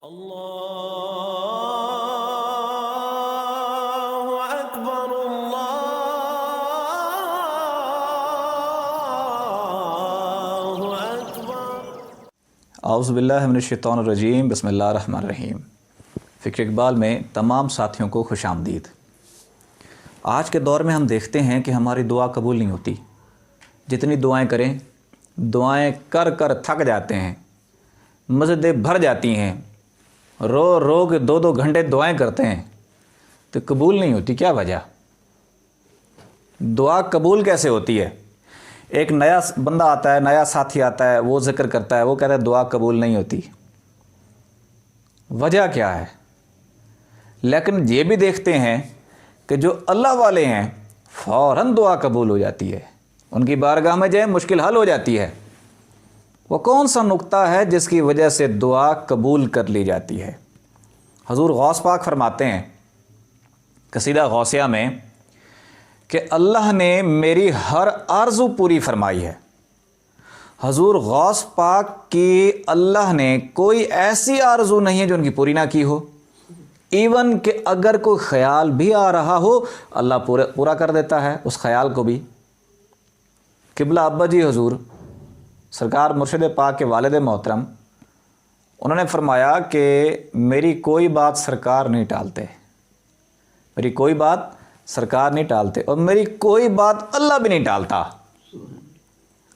اللہ اکبر اللہ اکبر۔ اعوذ باللہ من الشیطان الرجیم، بسم اللہ الرحمن الرحیم۔ فکر اقبال میں تمام ساتھیوں کو خوش آمدید۔ آج کے دور میں ہم دیکھتے ہیں کہ ہماری دعا قبول نہیں ہوتی۔ جتنی دعائیں کریں، دعائیں کر کر تھک جاتے ہیں، مسجدیں بھر جاتی ہیں، رو رو کے دو دو گھنٹے دعائیں کرتے ہیں تو قبول نہیں ہوتی۔ کیا وجہ؟ دعا قبول کیسے ہوتی ہے؟ ایک نیا بندہ آتا ہے، نیا ساتھی آتا ہے، وہ ذکر کرتا ہے، وہ کہتا ہے دعا قبول نہیں ہوتی۔ وجہ کیا ہے؟ لیکن یہ بھی دیکھتے ہیں کہ جو اللہ والے ہیں فوراً دعا قبول ہو جاتی ہے، ان کی بارگاہ میں جائیں مشکل حل ہو جاتی ہے۔ وہ کون سا نقطہ ہے جس کی وجہ سے دعا قبول کر لی جاتی ہے؟ حضور غوث پاک فرماتے ہیں قصیدہ غوثیہ میں کہ اللہ نے میری ہر آرزو پوری فرمائی ہے۔ حضور غوث پاک کی اللہ نے کوئی ایسی آرزو نہیں ہے جو ان کی پوری نہ کی ہو۔ ایون کہ اگر کوئی خیال بھی آ رہا ہو اللہ پورا کر دیتا ہے اس خیال کو بھی۔ قبلہ ابا جی حضور سرکار مرشد پاک کے والد محترم، انہوں نے فرمایا کہ میری کوئی بات سرکار نہیں ٹالتے، میری کوئی بات سرکار نہیں ٹالتے، اور میری کوئی بات اللہ بھی نہیں ٹالتا۔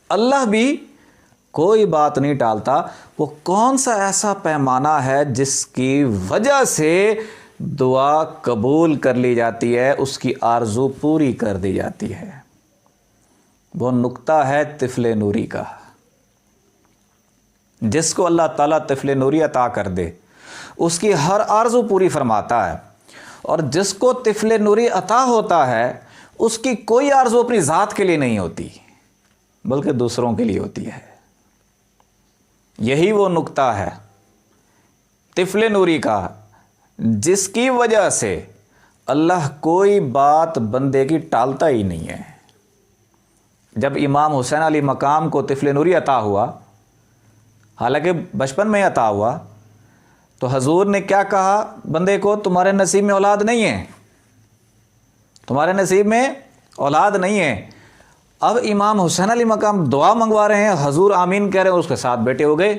اللہ بھی کوئی بات نہیں ٹالتا۔ وہ کون سا ایسا پیمانہ ہے جس کی وجہ سے دعا قبول کر لی جاتی ہے، اس کی آرزو پوری کر دی جاتی ہے؟ وہ نقطہ ہے طفل نوری کا۔ جس کو اللہ تعالیٰ طفل نوری عطا کر دے اس کی ہر آرزو پوری فرماتا ہے، اور جس کو طفل نوری عطا ہوتا ہے اس کی کوئی آرزو اپنی ذات کے لیے نہیں ہوتی بلکہ دوسروں کے لیے ہوتی ہے۔ یہی وہ نقطہ ہے طفل نوری کا جس کی وجہ سے اللہ کوئی بات بندے کی ٹالتا ہی نہیں ہے۔ جب امام حسین علیہ مقام کو طفل نوری عطا ہوا، حالانکہ بچپن میں عطا ہوا، تو حضور نے کیا کہا بندے کو؟ تمہارے نصیب میں اولاد نہیں ہے، تمہارے نصیب میں اولاد نہیں ہے۔ اب امام حسین علیہ مقام دعا منگوا رہے ہیں، حضور آمین کہہ رہے ہیں، اس کے ساتھ بیٹے ہو گئے۔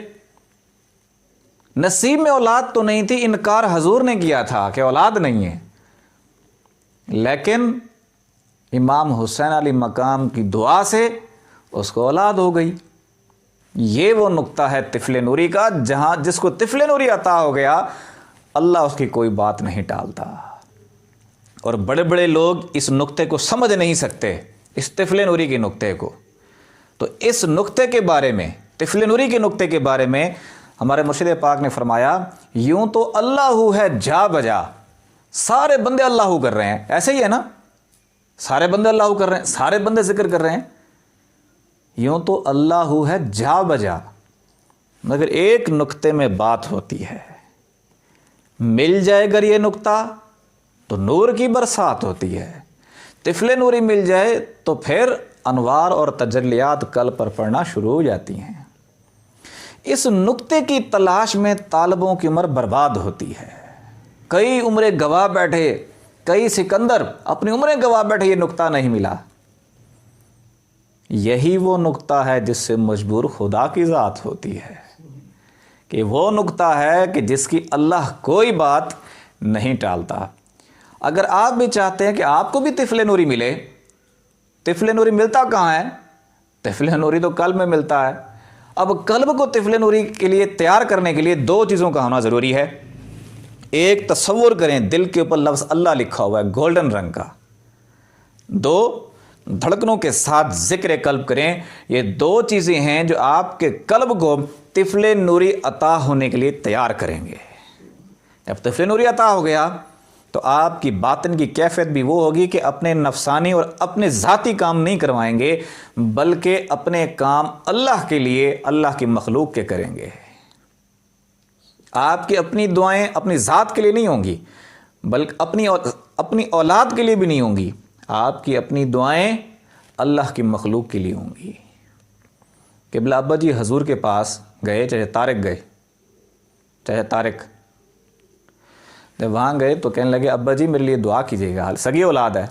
نصیب میں اولاد تو نہیں تھی، انکار حضور نے کیا تھا کہ اولاد نہیں ہے، لیکن امام حسین علیہ مقام کی دعا سے اس کو اولاد ہو گئی۔ یہ وہ نقطہ ہے طفل نوری کا، جہاں جس کو طفل نوری عطا ہو گیا اللہ اس کی کوئی بات نہیں ٹالتا۔ اور بڑے بڑے لوگ اس نقطے کو سمجھ نہیں سکتے، اس طفل نوری کے نقطے کو۔ تو اس نقطے کے بارے میں، طفل نوری کے نقطے کے بارے میں ہمارے مرشد پاک نے فرمایا یوں تو اللہ ہے جا بجا، سارے بندے اللہ کر رہے ہیں، ایسے ہی ہے نا، سارے بندے اللہ کر رہے ہیں، سارے بندے ذکر کر رہے ہیں، یوں تو اللہ ہے جا بجا، مگر ایک نقطے میں بات ہوتی ہے، مل جائے اگر یہ نقطہ تو نور کی برسات ہوتی ہے، طفل نوری مل جائے تو پھر انوار اور تجلیات قلب پر پڑنا شروع ہو جاتی ہیں۔ اس نقطے کی تلاش میں طالبوں کی عمر برباد ہوتی ہے۔ کئی عمریں گواہ بیٹھے، کئی سکندر اپنی عمریں گواہ بیٹھے، یہ نقطہ نہیں ملا۔ یہی وہ نقطہ ہے جس سے مجبور خدا کی ذات ہوتی ہے، کہ وہ نقطہ ہے کہ جس کی اللہ کوئی بات نہیں ٹالتا۔ اگر آپ بھی چاہتے ہیں کہ آپ کو بھی طفل نوری ملے، طفل نوری ملتا کہاں ہے؟ طفل نوری تو قلب میں ملتا ہے۔ اب قلب کو طفل نوری کے لیے تیار کرنے کے لیے دو چیزوں کا ہونا ضروری ہے۔ ایک، تصور کریں دل کے اوپر لفظ اللہ لکھا ہوا ہے گولڈن رنگ کا۔ دو، دھڑکنوں کے ساتھ ذکر قلب کریں۔ یہ دو چیزیں ہیں جو آپ کے قلب کو طفل نوری عطا ہونے کے لیے تیار کریں گے۔ جب طفل نوری عطا ہو گیا تو آپ کی باطن کی کیفیت بھی وہ ہوگی کہ اپنے نفسانی اور اپنے ذاتی کام نہیں کروائیں گے، بلکہ اپنے کام اللہ کے لیے، اللہ کی مخلوق کے کریں گے۔ آپ کی اپنی دعائیں اپنی ذات کے لیے نہیں ہوں گی، بلکہ اپنی اولاد کے لیے بھی نہیں ہوں گی، آپ کی اپنی دعائیں اللہ کی مخلوق کے لیے ہوں گی۔ قبلہ ابا جی حضور کے پاس گئے، چاہے طارق جب وہاں گئے تو کہنے لگے ابا جی میرے لیے دعا کیجیے گا، سگی اولاد ہے.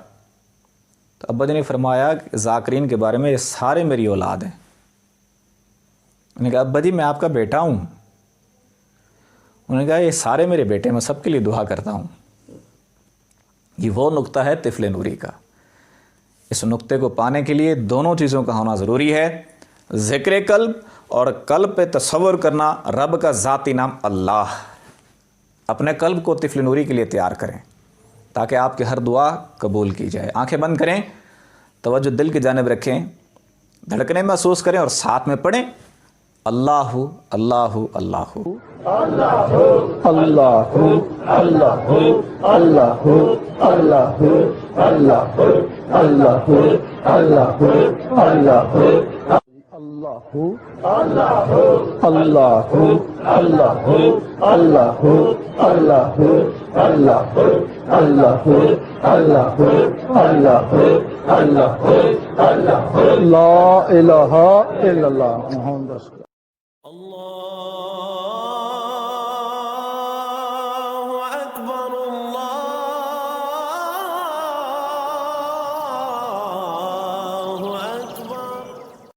تو ابا جی نے فرمایا کہ ذاکرین کے بارے میں یہ سارے میری اولاد ہیں. انہوں نے کہا ابا جی میں آپ کا بیٹا ہوں. انہوں نے کہا یہ سارے میرے بیٹے، میں سب کے لیے دعا کرتا ہوں. یہ وہ نقطہ ہے طفل نوری کا. اس نقطے کو پانے کے لیے دونوں چیزوں کا ہونا ضروری ہے، ذکر قلب اور قلب پہ تصور کرنا رب کا ذاتی نام اللہ. اپنے قلب کو طفل نوری کے لیے تیار کریں تاکہ آپ کی ہر دعا قبول کی جائے. آنکھیں بند کریں، توجہ دل کی جانب رکھیں، دھڑکنے محسوس کریں اور ساتھ میں پڑھیں اللہ اللہ اللہ. اللہ اللہ اللہ اللہ اللہ اللہ اللہ اللہ اللہ اللہ اللہ اللہ اللہ اللہ اللہ اللہ اللہ اللہ اللہ لا الہ الا اللہ محمد رسول اللہ. الله